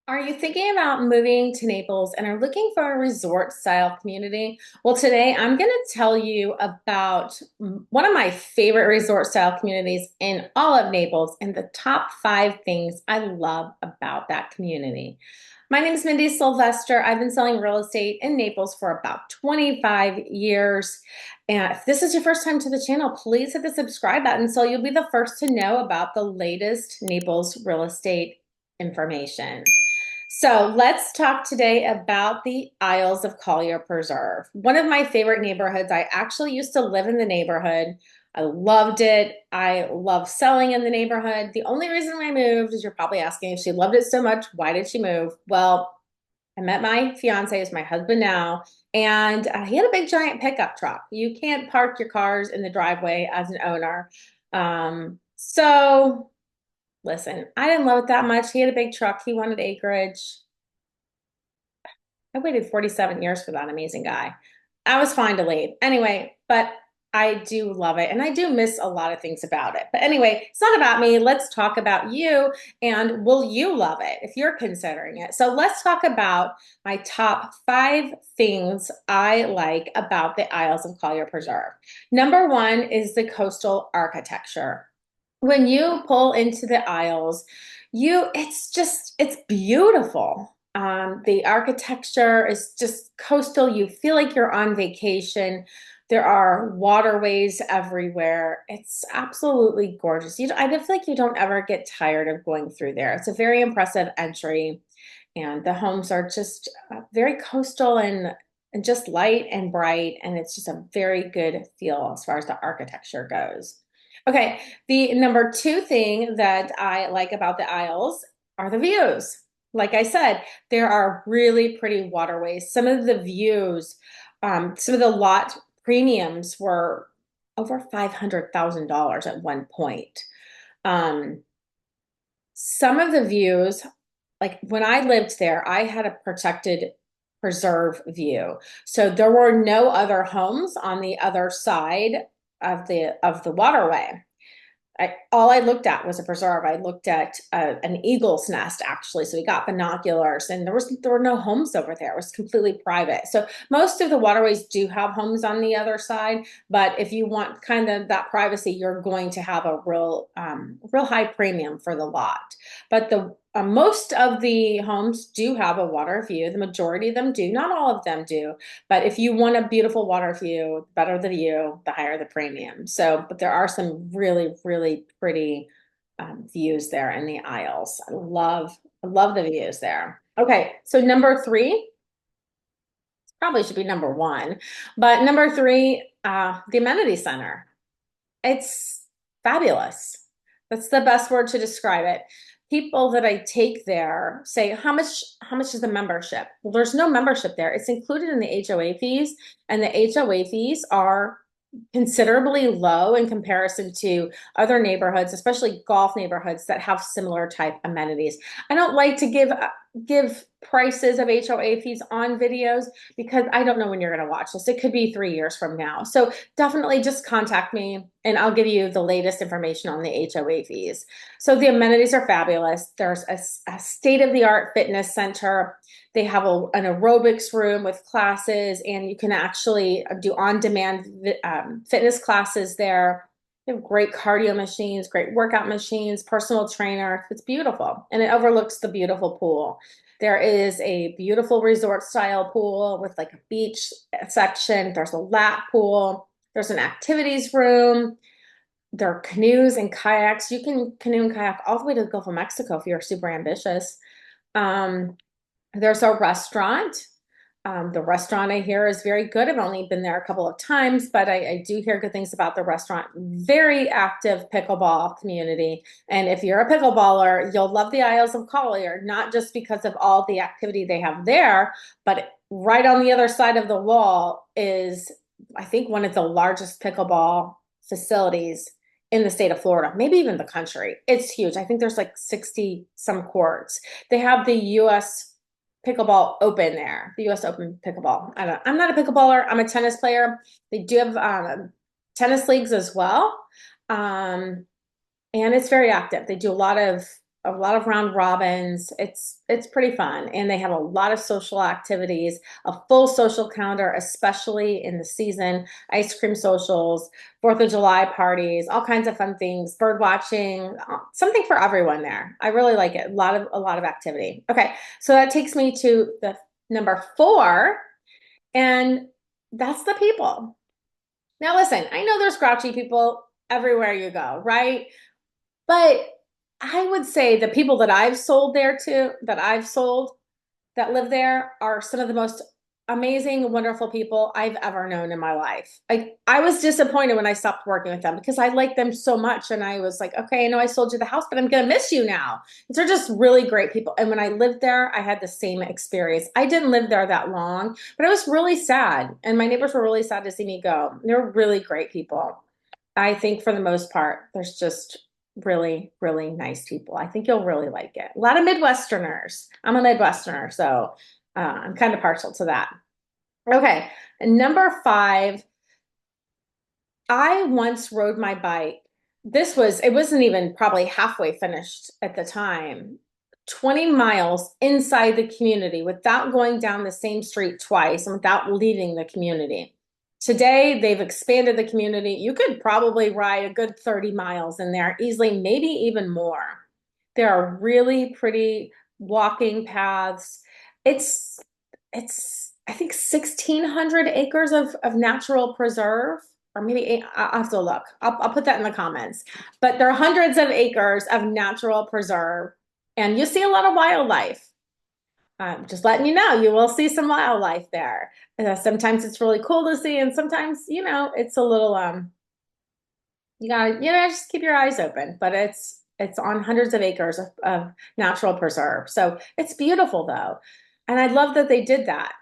Are you thinking about moving to Naples and are looking for a resort style community? Well, today I'm going to tell you about one of my favorite resort style communities in all of Naples and the top 5 things I love about that community. My name is Mindy Sylvester. I've been selling real estate in Naples for about 25 years. And if this is your first time to the channel, please hit the subscribe button so you'll be the first to know about the latest Naples real estate information. So let's talk today about the Isles of Collier Preserve. One of my favorite neighborhoods. I actually used to live in the neighborhood. I loved it. I love selling in the neighborhood. The only reason I moved is you're probably asking if she loved it so much, why did she move? Well, I met my fiance, who's my husband now, and he had a big giant pickup truck. You can't park your cars in the driveway as an owner. So listen, I didn't love it that much. He had a big truck. He wanted acreage. I waited 47 years for that amazing guy. I was fine to leave. Anyway, but I do love it and I do miss a lot of things about it. But anyway, it's not about me. Let's talk about you and will you love it if you're considering it? So let's talk about my top 5 things I like about the Isles of Collier Preserve. Number one is the coastal architecture. When you pull into the Isles, it's beautiful. The architecture is just coastal. You feel like you're on vacation. There are waterways everywhere. It's absolutely gorgeous. I feel like you don't ever get tired of going through there. It's a very impressive entry, and the homes are just very coastal and just light and bright, and it's just a very good feel as far as the architecture goes. Okay, the number 2 thing that I like about the Isles are the views. Like I said, there are really pretty waterways. Some of the views, some of the lot premiums were over $500,000 at one point. Um, some of the views, like when I lived there, I had a protected preserve view. So there were no other homes on the other side of the waterway. All I looked at was a preserve. I looked at an eagle's nest actually. So we got binoculars, and there were no homes over there. It was completely private. So most of the waterways do have homes on the other side, but if you want kind of that privacy, you're going to have a real high premium for the lot. But the most of the homes do have a water view. The majority of them do. Not all of them do. But if you want a beautiful water view, the better the view, the higher the premium. So, but there are some really, really pretty views there in the Isles. I love the views there. Okay, so number 3, probably should be number 1, but number 3, the amenity center. It's fabulous. That's the best word to describe it. People that I take there say, how much is the membership? Well, there's no membership there. It's included in the HOA fees, and the HOA fees are considerably low in comparison to other neighborhoods, especially golf neighborhoods that have similar type amenities. I don't like to give prices of HOA fees on videos because I don't know when you're going to watch this. It could be 3 years from now. So definitely just contact me and I'll give you the latest information on the HOA fees. So the amenities are fabulous. There's a state-of-the-art fitness center. They have an aerobics room with classes, and you can actually do on-demand fitness classes there. They have great cardio machines, great workout machines, personal trainer. It's beautiful, and it overlooks the beautiful pool. There is a beautiful resort style pool with like a beach section. There's a lap pool. There's an activities room. There are canoes and kayaks. You can canoe and kayak all the way to the Gulf of Mexico if you're super ambitious. There's a restaurant. The restaurant I hear is very good. I've only been there a couple of times, but I do hear good things about the restaurant. Very active pickleball community. And if you're a pickleballer, you'll love the Isles of Collier, not just because of all the activity they have there, but right on the other side of the wall is, I think, one of the largest pickleball facilities in the state of Florida, maybe even the country. It's huge. I think there's like 60 some courts. They have the US Pickleball Open there, the US Open Pickleball. I'm not a pickleballer. I'm a tennis player. They do have tennis leagues as well. And it's very active. They do a lot of a lot of round robins. It's pretty fun. And they have a lot of social activities, a full social calendar, especially in the season, ice cream socials, 4th of July parties, all kinds of fun things, bird watching, something for everyone there. I really like it. A lot of activity. Okay, so that takes me to the number 4, and that's the people. Now listen, I know there's grouchy people everywhere you go, right? But I would say the people that I've sold there to, that live there are some of the most amazing, wonderful people I've ever known in my life. I was disappointed when I stopped working with them because I liked them so much. And I was like, okay, I know I sold you the house, but I'm going to miss you now. They're just really great people. And when I lived there, I had the same experience. I didn't live there that long, but I was really sad. And my neighbors were really sad to see me go. They're really great people. I think for the most part, there's just really, really nice people. I think you'll really like it. A lot of Midwesterners. I'm a Midwesterner, so I'm kind of partial to that. Okay, and number 5, I once rode my bike. It wasn't even probably halfway finished at the time. 20 miles inside the community without going down the same street twice and without leaving the community. Today, they've expanded the community. You could probably ride a good 30 miles in there easily, maybe even more. There are really pretty walking paths. It's it's I think 1,600 acres of natural preserve, or maybe I'll have to look. I'll put that in the comments. But there are hundreds of acres of natural preserve, and you see a lot of wildlife. Just letting you know, you will see some wildlife there. Sometimes it's really cool to see, and sometimes, it's a little you gotta just keep your eyes open. But it's on hundreds of acres of natural preserve. So it's beautiful though. And I love that they did that,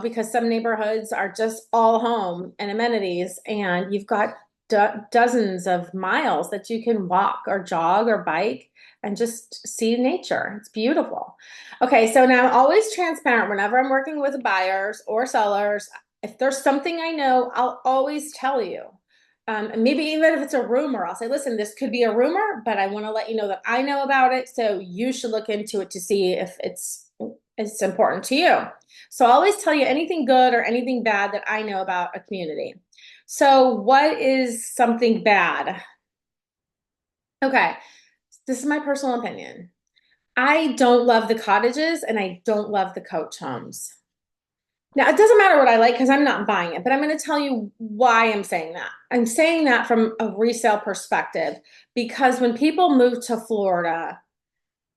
because some neighborhoods are just all home and amenities, and you've got dozens of miles that you can walk or jog or bike and just see nature. It's beautiful. Okay, so now I'm always transparent whenever I'm working with buyers or sellers. If there's something I know, I'll always tell you. And maybe even if it's a rumor, I'll say, listen, this could be a rumor, but I want to let you know that I know about it. So you should look into it to see if it's important to you. So I always tell you anything good or anything bad that I know about a community. So what is something bad? Okay, this is my personal opinion. I don't love the cottages and I don't love the coach homes. Now, it doesn't matter what I like because I'm not buying it, but I'm going to tell you why I'm saying that. I'm saying that from a resale perspective because when people move to Florida,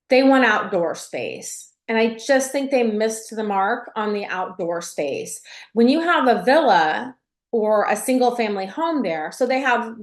they want outdoor space. And I just think they missed the mark on the outdoor space. When you have a villa or a single family home there, so they have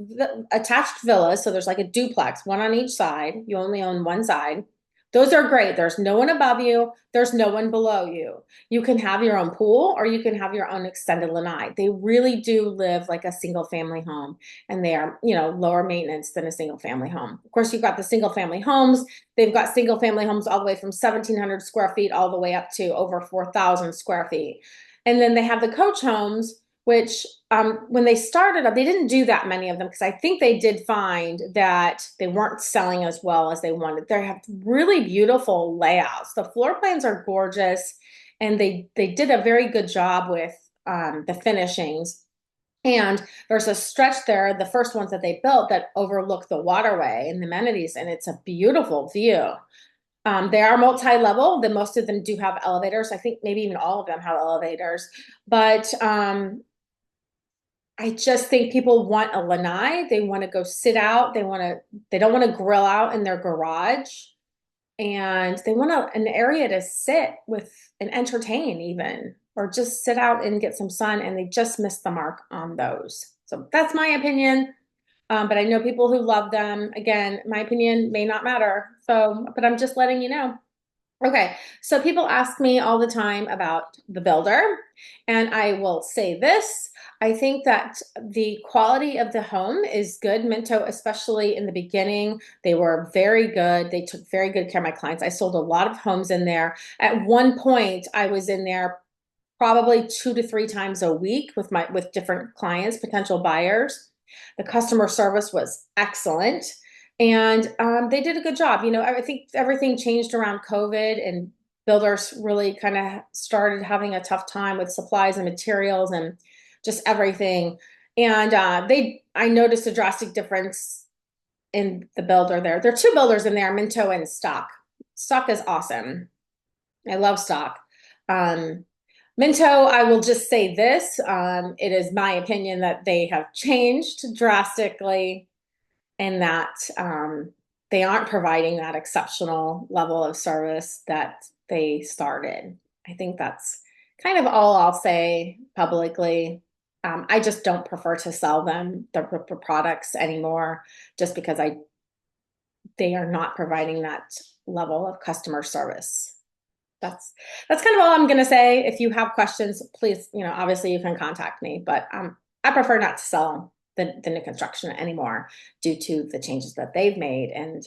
attached villas, so there's like a duplex, one on each side. You only own one side. Those are great. There's no one above you. There's no one below you. You can have your own pool or you can have your own extended lanai. They really do live like a single family home, and they are, lower maintenance than a single family home. Of course, you've got the single family homes. They've got single family homes all the way from 1,700 square feet all the way up to over 4,000 square feet. And then they have the coach homes, which when they started up, they didn't do that many of them because I think they did find that they weren't selling as well as they wanted. They have really beautiful layouts. The floor plans are gorgeous, and they did a very good job with the finishings. And there's a stretch there, the first ones that they built, that overlook the waterway and the amenities, and it's a beautiful view. They are multi-level. Most of them do have elevators. I think maybe even all of them have elevators. But I just think people want a lanai. They want to go sit out. They don't want to grill out in their garage. And they want an area to sit with and entertain even, or just sit out and get some sun. And they just missed the mark on those. So that's my opinion. But I know people who love them. Again, my opinion may not matter. So, but I'm just letting you know. Okay, so people ask me all the time about the builder, and I will say this. I think that the quality of the home is good. Minto, especially in the beginning, they were very good. They took very good care of my clients. I sold a lot of homes in there. At one point, I was in there probably 2 to 3 times a week with different clients, potential buyers. The customer service was excellent. And they did a good job. I think everything changed around COVID, and builders really kind of started having a tough time with supplies and materials and just everything. And I noticed a drastic difference in the builder there. There are two builders in there, Minto and Stock. Stock is awesome. I love Stock. Um, Minto, I will just say this. It is my opinion that they have changed drastically, and that they aren't providing that exceptional level of service that they started. I think that's kind of all I'll say publicly. I just don't prefer to sell them the products anymore, just because they are not providing that level of customer service. That's kind of all I'm going to say. If you have questions, please, obviously you can contact me, but I prefer not to sell the new construction anymore due to the changes that they've made and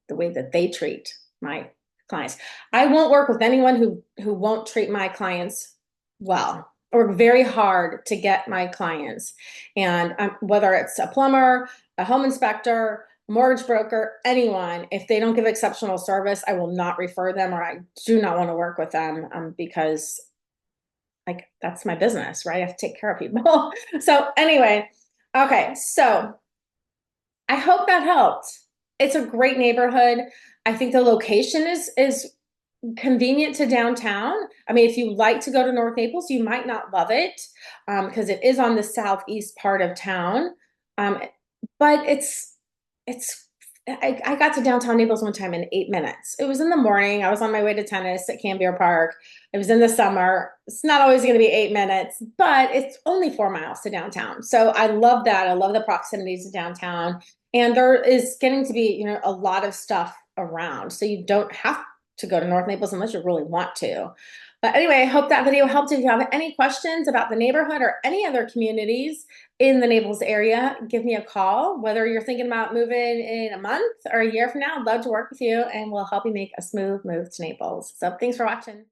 the way that they treat my clients. I won't work with anyone who won't treat my clients well. I work very hard to get my clients, and whether it's a plumber, a home inspector, mortgage broker, anyone, if they don't give exceptional service, I will not refer them, or I do not want to work with them because like that's my business, right? I have to take care of people. So anyway, okay, so I hope that helped. It's a great neighborhood. I think the location is convenient to downtown. I mean, if you like to go to North Naples, you might not love it because it is on the southeast part of town. Um, but I got to downtown Naples one time in 8 minutes. It was in the morning. I was on my way to tennis at Canberra Park. It was in the summer. It's not always going to be 8 minutes, but it's only 4 miles to downtown. So I love that. I love the proximities to downtown. And there is getting to be, a lot of stuff around. So you don't have to go to North Naples unless you really want to. But anyway, I hope that video helped. If you have any questions about the neighborhood or any other communities in the Naples area, give me a call. Whether you're thinking about moving in a month or a year from now, I'd love to work with you, and we'll help you make a smooth move to Naples. So thanks for watching.